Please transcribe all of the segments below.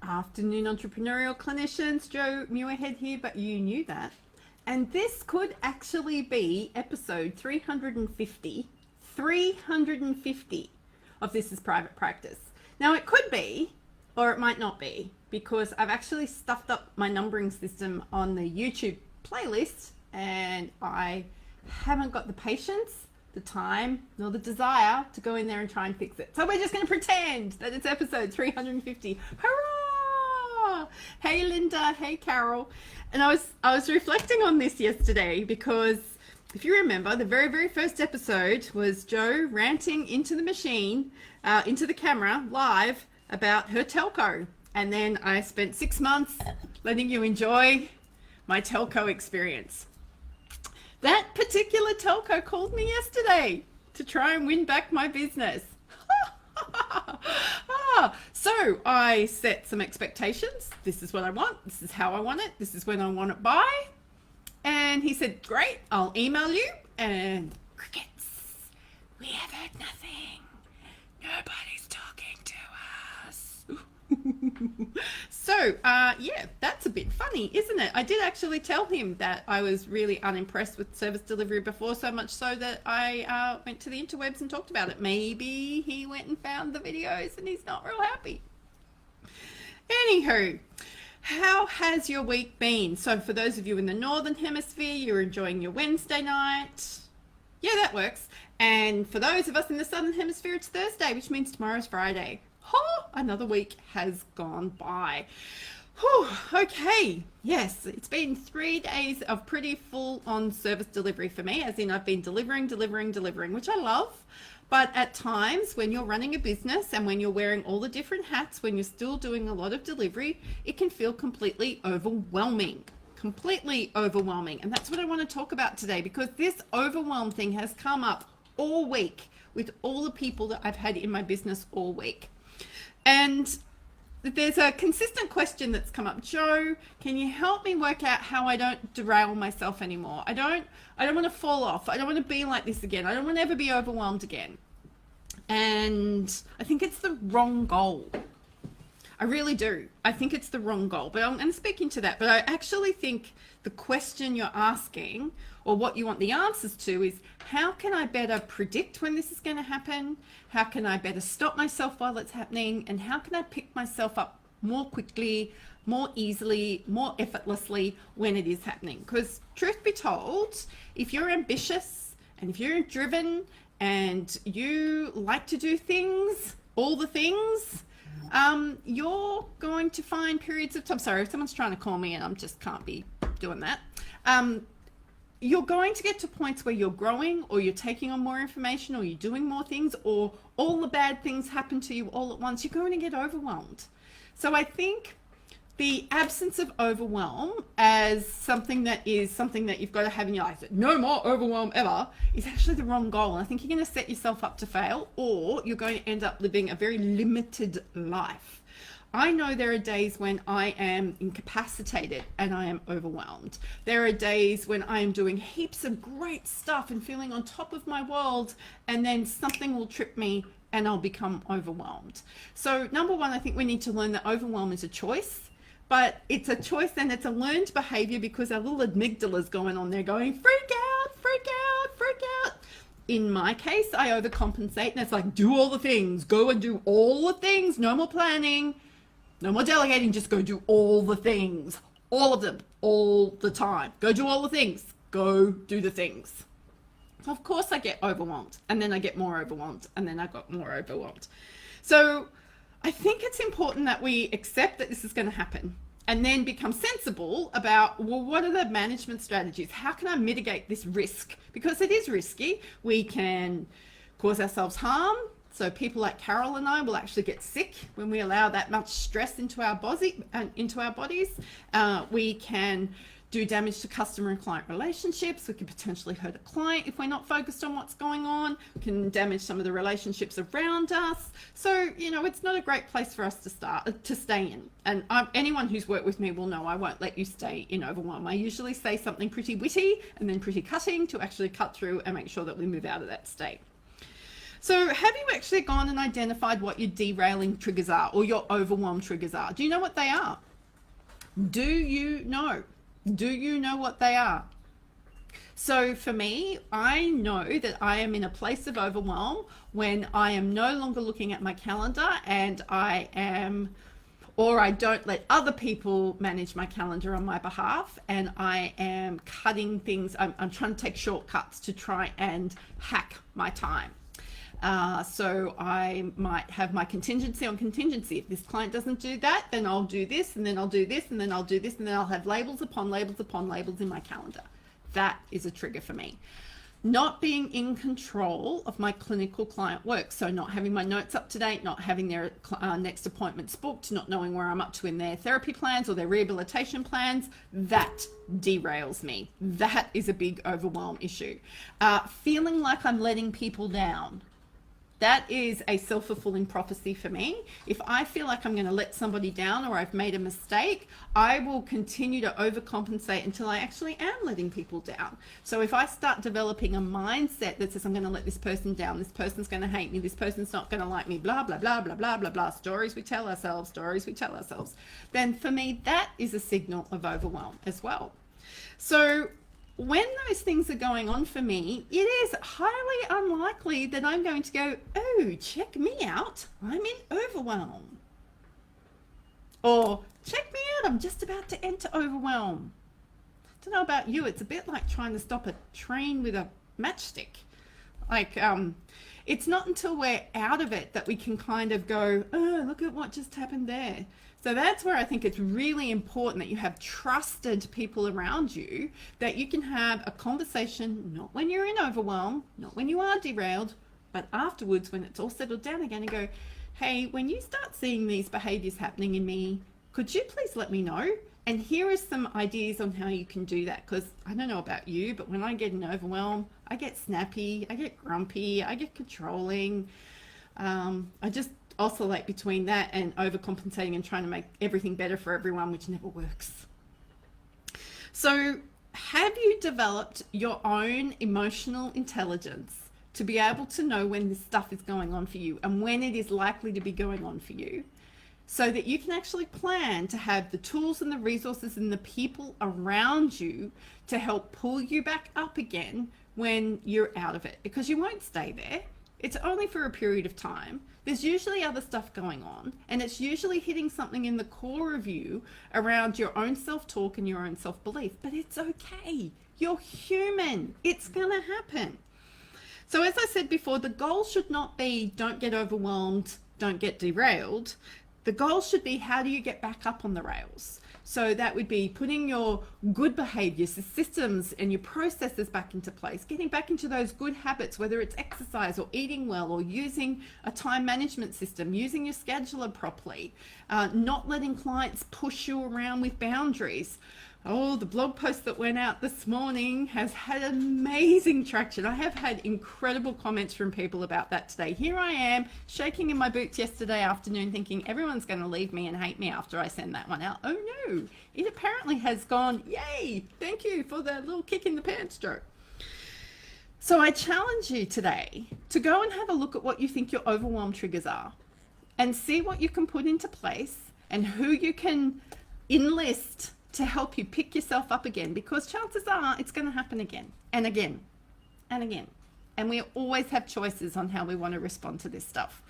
Afternoon, entrepreneurial clinicians. Jo Muirhead here, but you knew that. And this could actually be episode 350 of This is Private Practice. Now, it could be, or it might not be, because I've actually stuffed up my numbering system on the YouTube playlist and I haven't got the patience, the time, nor the desire to go in there and try and fix it. So we're just going to pretend that it's episode 350. Hurrah! Hey Linda, hey Carol. And I was reflecting on this yesterday because if you remember, the very first episode was Jo ranting into the machine, into the camera, live about her telco. And then I spent 6 months letting you enjoy my telco experience. That particular telco called me yesterday to try and win back my business. So I set some expectations. This is what I want. This is how I want it. This is when I want it by. And he said, great, I'll email you. And crickets. We have heard nothing. Nobody's talking to us. So, yeah, that's a bit funny, isn't it? I did actually tell him that I was really unimpressed with service delivery before, so much so that I went to the interwebs and talked about it. Maybe he went and found the videos and he's not real happy. Anywho, how has your week been? So for those of you in the Northern Hemisphere, you're enjoying your Wednesday night. Yeah, that works. And for those of us in the Southern Hemisphere, it's Thursday, which means tomorrow's Friday. Oh, another week has gone by. Whew, okay, yes, it's been 3 days of pretty full-on service delivery for me, as in I've been delivering, which I love. But at times when you're running a business and when you're wearing all the different hats, when you're still doing a lot of delivery, it can feel completely overwhelming. And that's what I want to talk about today, because this overwhelm thing has come up all week with all the people that I've had in my business all week. And there's a consistent question that's come up. Jo, can you help me work out how I don't derail myself anymore? I don't want to fall off. I don't want to be like this again. I don't want to ever be overwhelmed again. And I think it's the wrong goal. I really do. I think it's the wrong goal, but I'm going to speak into that. But I actually think the question you're asking, or what you want the answers to, is how can I better predict when this is going to happen? How can I better stop myself while it's happening? And how can I pick myself up more quickly, more easily, more effortlessly when it is happening? Because truth be told, if you're ambitious and if you're driven and you like to do things, all the things, you're going to find periods of time. Sorry, if someone's trying to call me and I just can't be doing that. You're going to get to points where you're growing, or you're taking on more information, or you're doing more things, or all the bad things happen to you all at once. You're going to get overwhelmed. So I think the absence of overwhelm as something that you've got to have in your life, no more overwhelm ever, is actually the wrong goal. And I think you're going to set yourself up to fail, or you're going to end up living a very limited life. I know there are days when I am incapacitated and I am overwhelmed. There are days when I am doing heaps of great stuff and feeling on top of my world, and then something will trip me and I'll become overwhelmed. So number one, I think we need to learn that overwhelm is a choice, but it's a choice and it's a learned behavior, because our little amygdala is going on there going, freak out, freak out, freak out. In my case, I overcompensate, and it's like, do all the things, go and do all the things, no more planning. No more delegating, just go do all the things, all of them, all the time. Go do all the things, go do the things. Of course I get overwhelmed, and then I get more overwhelmed, and then I got more overwhelmed. So I think it's important that we accept that this is going to happen, and then become sensible about, well, what are the management strategies? How can I mitigate this risk? Because it is risky. We can cause ourselves harm. So people like Carol and I will actually get sick when we allow that much stress into our bodies. We can do damage to customer and client relationships. We can potentially hurt a client if we're not focused on what's going on. We can damage some of the relationships around us. So, it's not a great place for us to stay in. And anyone who's worked with me will know I won't let you stay in overwhelm. I usually say something pretty witty and then pretty cutting to actually cut through and make sure that we move out of that state. So have you actually gone and identified what your derailing triggers are or your overwhelm triggers are? Do you know what they are? Do you know? Do you know what they are? So for me, I know that I am in a place of overwhelm when I am no longer looking at my calendar and I don't let other people manage my calendar on my behalf, and I am cutting things. I'm trying to take shortcuts to try and hack my time. So I might have my contingency on contingency. If this client doesn't do that, then I'll do this, and then I'll do this, and then I'll do this, and then I'll have labels upon labels upon labels in my calendar. That is a trigger for me. Not being in control of my clinical client work. So not having my notes up to date, not having their next appointments booked, not knowing where I'm up to in their therapy plans or their rehabilitation plans, that derails me. That is a big overwhelm issue. Feeling like I'm letting people down. That is a self-fulfilling prophecy for me. If I feel like I'm going to let somebody down or I've made a mistake, I will continue to overcompensate until I actually am letting people down. So if I start developing a mindset that says I'm going to let this person down, this person's going to hate me, this person's not going to like me, blah, blah, blah, blah, blah, blah, blah, stories we tell ourselves, then for me, that is a signal of overwhelm as well. So when those things are going on for me, it is highly unlikely that I'm going to go, oh, check me out, I'm in overwhelm. Or, check me out, I'm just about to enter overwhelm. I don't know about you, it's a bit like trying to stop a train with a matchstick. It's not until we're out of it that we can kind of go, oh, look at what just happened there. So that's where I think it's really important that you have trusted people around you, that you can have a conversation, not when you're in overwhelm, not when you are derailed, but afterwards when it's all settled down again, and go, hey, when you start seeing these behaviors happening in me, could you please let me know? And here are some ideas on how you can do that, because I don't know about you, but when I get in overwhelm, I get snappy, I get grumpy, I get controlling. I just oscillate between that and overcompensating and trying to make everything better for everyone, which never works. So have you developed your own emotional intelligence to be able to know when this stuff is going on for you and when it is likely to be going on for you, so that you can actually plan to have the tools and the resources and the people around you to help pull you back up again when you're out of it? Because you won't stay there. It's only for a period of time. There's usually other stuff going on, and it's usually hitting something in the core of you around your own self-talk and your own self-belief. But it's okay. You're human. It's gonna happen. So as I said before, the goal should not be don't get overwhelmed, don't get derailed. The goal should be, how do you get back up on the rails? So that would be putting your good behaviors, the systems and your processes back into place, getting back into those good habits, whether it's exercise or eating well or using a time management system, using your scheduler properly, not letting clients push you around with boundaries. Oh, the blog post that went out this morning has had amazing traction. I have had incredible comments from people about that today. Here I am shaking in my boots yesterday afternoon thinking everyone's going to leave me and hate me after I send that one out. Oh no, it apparently has gone, yay, thank you for that little kick in the pants joke. So I challenge you today to go and have a look at what you think your overwhelm triggers are and see what you can put into place and who you can enlist to help you pick yourself up again, because chances are it's going to happen again and again and again. And we always have choices on how we want to respond to this stuff.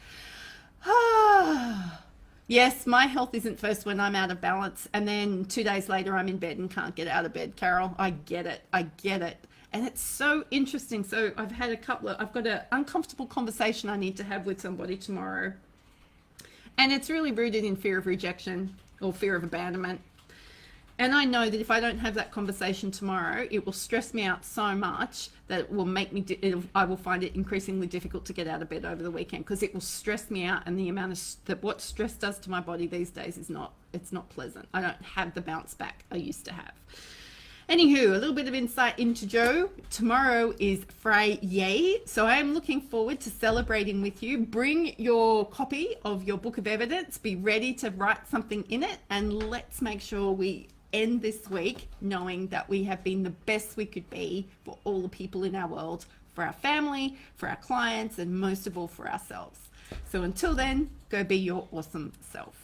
Yes, my health isn't first when I'm out of balance, and then 2 days later I'm in bed and can't get out of bed, Carol. I get it. And it's so interesting. So I've got an uncomfortable conversation I need to have with somebody tomorrow. And it's really rooted in fear of rejection or fear of abandonment. And I know that if I don't have that conversation tomorrow, it will stress me out so much that it will make me, I will find it increasingly difficult to get out of bed over the weekend, because it will stress me out, and the amount of what stress does to my body these days it's not pleasant. I don't have the bounce back I used to have. Anywho, a little bit of insight into Jo. Tomorrow is Friday, so I am looking forward to celebrating with you. Bring your copy of your book of evidence, be ready to write something in it, and let's make sure we end this week knowing that we have been the best we could be for all the people in our world for our family, for our clients, and most of all for ourselves. So until then, go be your awesome self.